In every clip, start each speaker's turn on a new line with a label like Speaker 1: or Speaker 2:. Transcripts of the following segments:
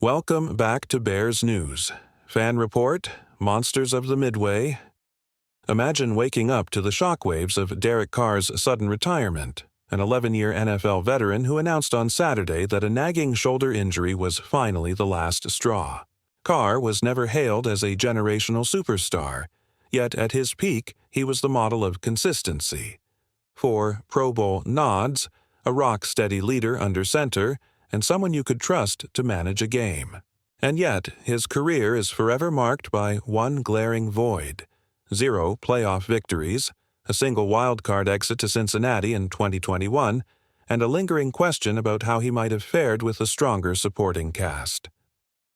Speaker 1: Welcome back to Bears News. Fan report, Monsters of the Midway. Imagine waking up to the shockwaves of Derek Carr's sudden retirement, an 11-year NFL veteran who announced on Saturday that a nagging shoulder injury was finally the last straw. Carr was never hailed as a generational superstar, yet at his peak he was the model of consistency. 4 Pro Bowl nods, a rock-steady leader under center, and someone you could trust to manage a game. And yet, his career is forever marked by one glaring void: 0 playoff victories, a single wildcard exit to Cincinnati in 2021, and a lingering question about how he might have fared with a stronger supporting cast.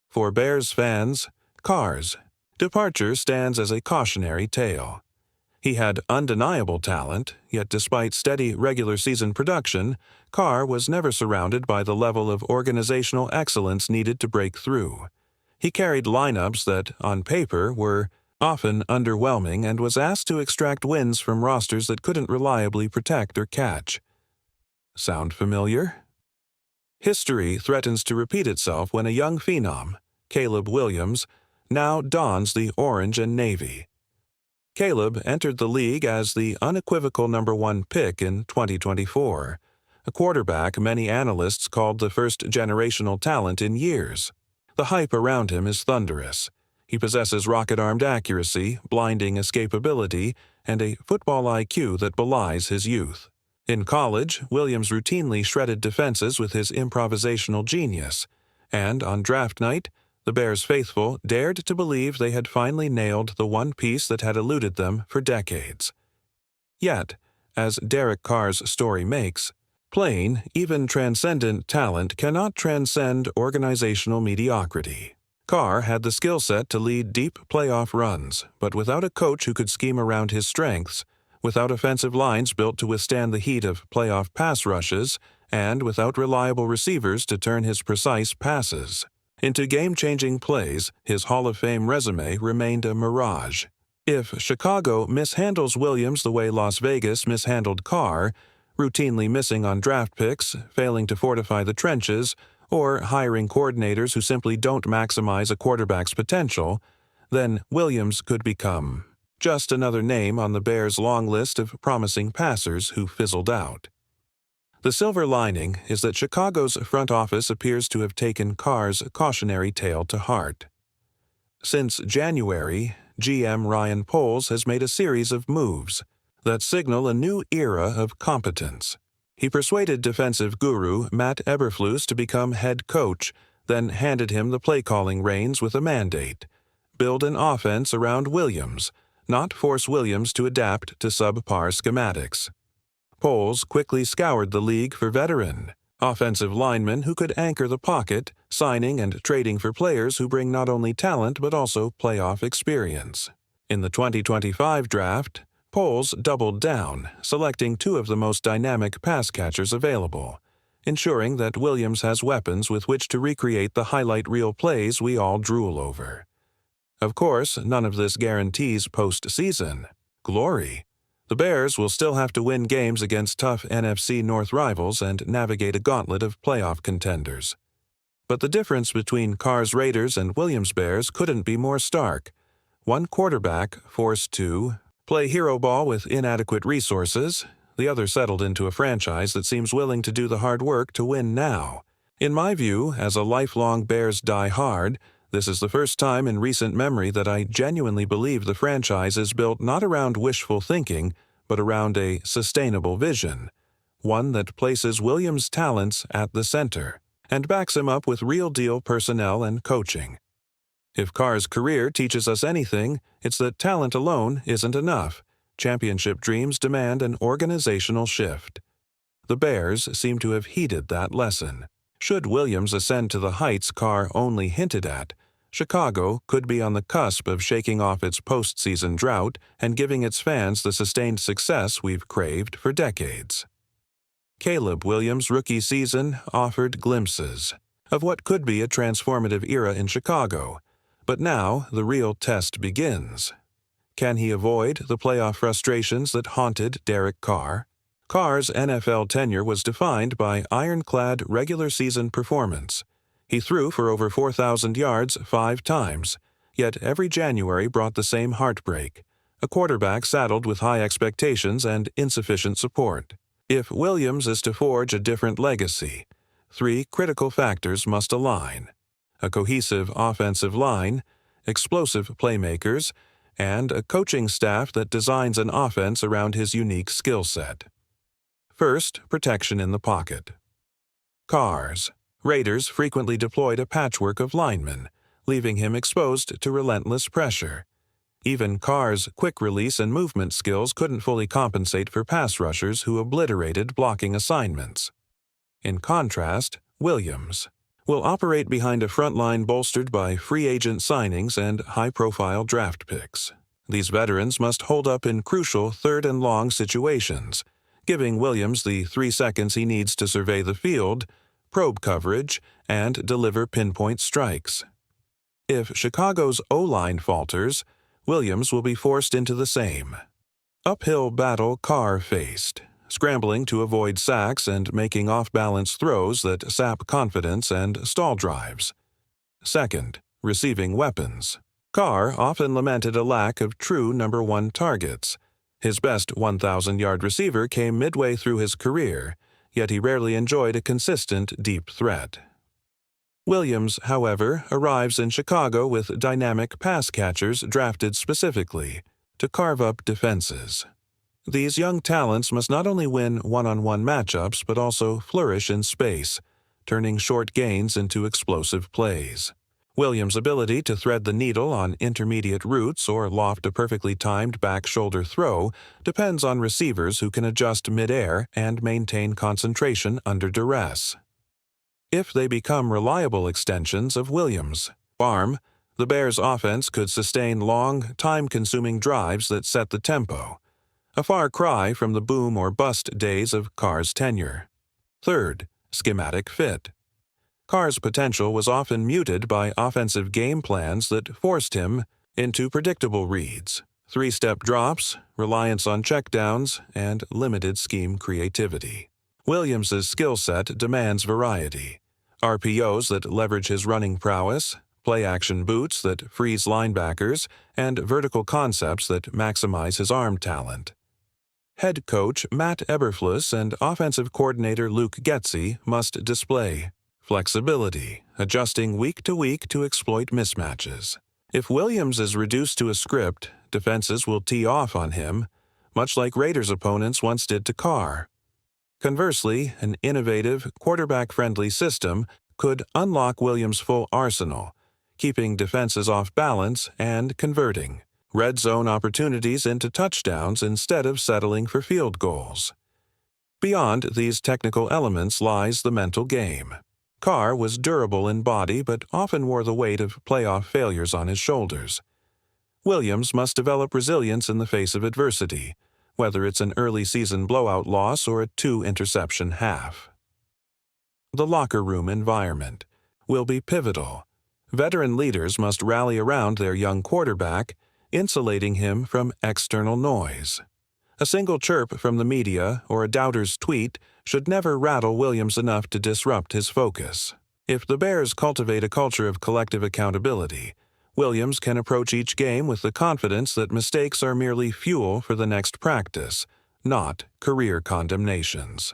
Speaker 1: For Bears fans, Carr's departure stands as a cautionary tale. He had undeniable talent, yet despite steady regular season production, Carr was never surrounded by the level of organizational excellence needed to break through. He carried lineups that, on paper, were often underwhelming and was asked to extract wins from rosters that couldn't reliably protect or catch. Sound familiar? History threatens to repeat itself when a young phenom, Caleb Williams, now dons the orange and navy. Caleb entered the league as the unequivocal number 1 pick in 2024, a quarterback many analysts called the first generational talent in years. The hype around him is thunderous. He possesses rocket-armed accuracy, blinding escapability, and a football IQ that belies his youth. In college, Williams routinely shredded defenses with his improvisational genius, and on draft night, the Bears faithful dared to believe they had finally nailed the one piece that had eluded them for decades. Yet, as Derek Carr's story makes, plain, even transcendent talent cannot transcend organizational mediocrity. Carr had the skill set to lead deep playoff runs, but without a coach who could scheme around his strengths, without offensive lines built to withstand the heat of playoff pass rushes, and without reliable receivers to turn his precise passes into game-changing plays, his Hall of Fame resume remained a mirage. If Chicago mishandles Williams the way Las Vegas mishandled Carr, routinely missing on draft picks, failing to fortify the trenches, or hiring coordinators who simply don't maximize a quarterback's potential, then Williams could become just another name on the Bears' long list of promising passers who fizzled out. The silver lining is that Chicago's front office appears to have taken Carr's cautionary tale to heart. Since January, GM Ryan Poles has made a series of moves that signal a new era of competence. He persuaded defensive guru Matt Eberflus to become head coach, then handed him the play-calling reins with a mandate: build an offense around Williams, not force Williams to adapt to subpar schematics. Poles quickly scoured the league for veteran, offensive linemen who could anchor the pocket, signing and trading for players who bring not only talent but also playoff experience. In the 2025 draft, Poles doubled down, selecting 2 of the most dynamic pass catchers available, ensuring that Williams has weapons with which to recreate the highlight reel plays we all drool over. Of course, none of this guarantees postseason glory. The Bears will still have to win games against tough NFC North rivals and navigate a gauntlet of playoff contenders. But the difference between Carr's Raiders and Williams' Bears couldn't be more stark. One quarterback forced to play hero ball with inadequate resources, the other settled into a franchise that seems willing to do the hard work to win now. In my view, as a lifelong Bears die-hard, this is the first time in recent memory that I genuinely believe the franchise is built not around wishful thinking, but around a sustainable vision, one that places Williams' talents at the center and backs him up with real-deal personnel and coaching. If Carr's career teaches us anything, it's that talent alone isn't enough. Championship dreams demand an organizational shift. The Bears seem to have heeded that lesson. Should Williams ascend to the heights Carr only hinted at, Chicago could be on the cusp of shaking off its postseason drought and giving its fans the sustained success we've craved for decades. Caleb Williams' rookie season offered glimpses of what could be a transformative era in Chicago, but now the real test begins. Can he avoid the playoff frustrations that haunted Derek Carr? Carr's NFL tenure was defined by ironclad regular season performance. He threw for over 4,000 yards 5 times, yet every January brought the same heartbreak, a quarterback saddled with high expectations and insufficient support. If Williams is to forge a different legacy, 3 critical factors must align: a cohesive offensive line, explosive playmakers, and a coaching staff that designs an offense around his unique skill set. First, protection in the pocket. Carr's Raiders frequently deployed a patchwork of linemen, leaving him exposed to relentless pressure. Even Carr's quick release and movement skills couldn't fully compensate for pass rushers who obliterated blocking assignments. In contrast, Williams will operate behind a front line bolstered by free agent signings and high-profile draft picks. These veterans must hold up in crucial third and long situations, giving Williams the 3 seconds he needs to survey the field, probe coverage, and deliver pinpoint strikes. If Chicago's O-line falters, Williams will be forced into the same uphill battle Carr faced, scrambling to avoid sacks and making off-balance throws that sap confidence and stall drives. Second, receiving weapons. Carr often lamented a lack of true number 1 targets. His best 1,000-yard receiver came midway through his career, yet he rarely enjoyed a consistent deep threat. Williams, however, arrives in Chicago with dynamic pass catchers drafted specifically to carve up defenses. These young talents must not only win one-on-one matchups but also flourish in space, turning short gains into explosive plays. Williams' ability to thread the needle on intermediate routes or loft a perfectly timed back shoulder throw depends on receivers who can adjust midair and maintain concentration under duress. If they become reliable extensions of Williams' arm, the Bears' offense could sustain long, time-consuming drives that set the tempo, a far cry from the boom or bust days of Carr's tenure. Third, schematic fit. Carr's potential was often muted by offensive game plans that forced him into predictable reads, 3-step drops, reliance on checkdowns, and limited scheme creativity. Williams's skill set demands variety. RPOs that leverage his running prowess, play-action boots that freeze linebackers, and vertical concepts that maximize his arm talent. Head coach Matt Eberflus and offensive coordinator Luke Getsy must display flexibility, adjusting week to week to exploit mismatches. If Williams is reduced to a script, defenses will tee off on him, much like Raiders opponents once did to Carr. Conversely, an innovative, quarterback-friendly system could unlock Williams' full arsenal, keeping defenses off balance and converting red zone opportunities into touchdowns instead of settling for field goals. Beyond these technical elements lies the mental game. Carr was durable in body but often wore the weight of playoff failures on his shoulders. Williams must develop resilience in the face of adversity, whether it's an early season blowout loss or a 2-interception half. The locker room environment will be pivotal. Veteran leaders must rally around their young quarterback, insulating him from external noise. A single chirp from the media or a doubter's tweet should never rattle Williams enough to disrupt his focus. If the Bears cultivate a culture of collective accountability, Williams can approach each game with the confidence that mistakes are merely fuel for the next practice, not career condemnations.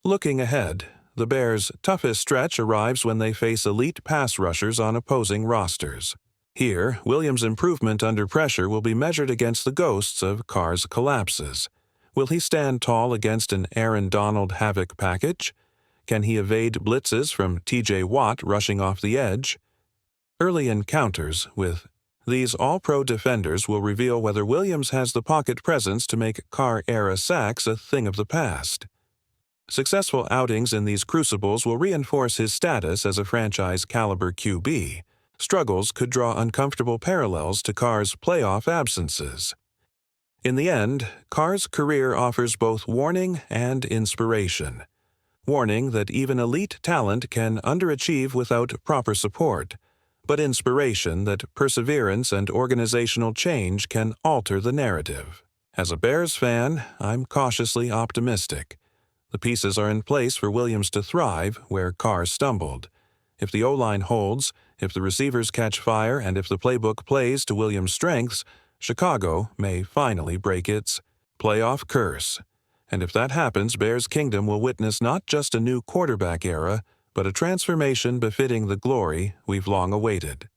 Speaker 1: Looking ahead, the Bears' toughest stretch arrives when they face elite pass rushers on opposing rosters. Here, Williams' improvement under pressure will be measured against the ghosts of Carr's collapses. Will he stand tall against an Aaron Donald havoc package? Can he evade blitzes from T.J. Watt rushing off the edge? Early encounters with these all-pro defenders will reveal whether Williams has the pocket presence to make Carr-era sacks a thing of the past. Successful outings in these crucibles will reinforce his status as a franchise-caliber QB. Struggles could draw uncomfortable parallels to Carr's playoff absences. In the end, Carr's career offers both warning and inspiration. Warning that even elite talent can underachieve without proper support, but inspiration that perseverance and organizational change can alter the narrative. As a Bears fan, I'm cautiously optimistic. The pieces are in place for Williams to thrive where Carr stumbled. If the O-line holds, if the receivers catch fire, and if the playbook plays to Williams' strengths, Chicago may finally break its playoff curse. And if that happens, Bears Kingdom will witness not just a new quarterback era, but a transformation befitting the glory we've long awaited.